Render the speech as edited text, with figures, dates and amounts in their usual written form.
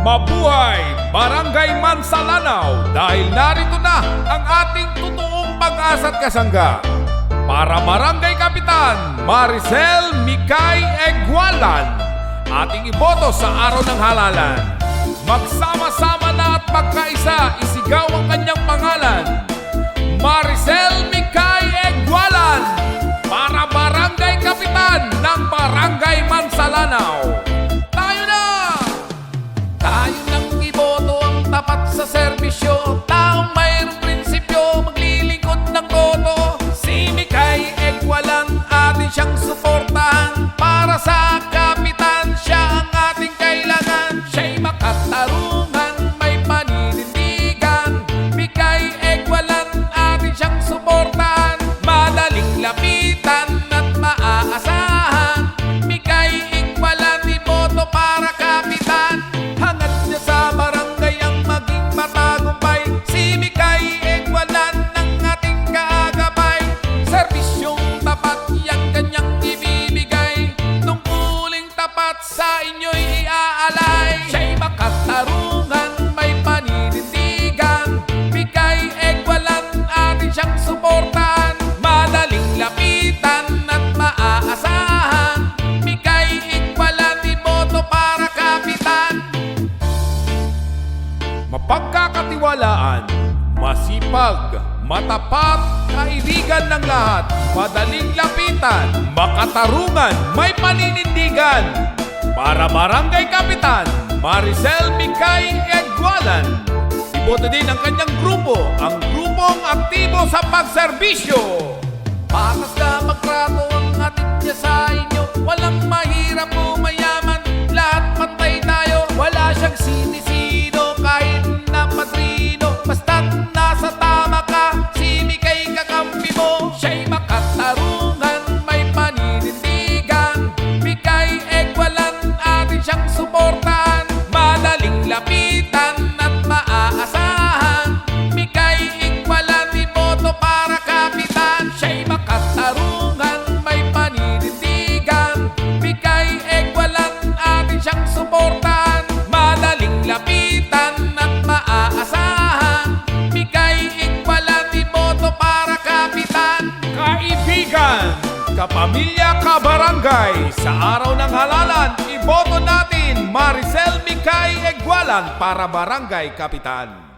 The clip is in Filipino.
Mabuhay Barangay Mansalanaw dahil narito na ang ating totoong pag-asa at kasangga. Para Barangay Kapitan Maricel Mikay Egualan, ating iboto sa araw ng halalan. Magsama-sama na at magkaisa, isigaw ang kanyang pangalan. Maricel Mikay Egualan, para Barangay Kapitan ng Barangay Mansalanaw. Tayo nang iboto ang tapat sa serbisyo, taong mayroong prinsipyo, maglilingkod ng boto. Si Mikay Egualan, atin siyang suportahan. Para sa kapitan, siya ang ating kailangan. Siya'y makatarungan, may paninindigan. Mikay Egualan, atin siyang suportahan. Madaling lapitan at maaasahan. Mikay Egualan, iboto para kapitan. Si Mikay Egualan ang ating kaagapay. Serbisyong tapat yang kanyang ibibigay. Tungkuling tapat sa inyo'y iaalay. Siya'y makatarungan, may paninindigan. Mikay Egualan, atin siyang suportahan. Madaling lapitan at maaasahan. Mikay Egualan, iboto para kapitan. Mapagkakatiwalaan, masipag, matapat, kaibigan ng lahat, madaling lapitan, makatarungan, may paninindigan. Para Barangay Kapitan Maricel Mikay Egualan, iboto din ang kanyang grupo, ang grupong aktibo sa pagserbisyo. Patas na magtrato ang ating niya sa inyo, walang mahirap o mayaman, lahat pantay tayo, wala siyang sinisino kahit na padrino. Basta't nasa tama ka, si Mikay kakampi mo. Siya'y makatarungan, may paninindigan. Mikay Egualan, atin siyang suportahan. Madaling lapitan at maaasahan. Mikay Egualan, iboto para kapitan. Siya'y makatarungan, may paninindigan. Mikay Egualan, atin siyang suportahan. Madaling lapitan at maaasahan. Mikay Egualan, iboto para kapitan. Kaibigan, kapamilya, kabarangay, sa araw ng halalan, iboto natin Maricel Mikay Egualan para Barangay Kapitan.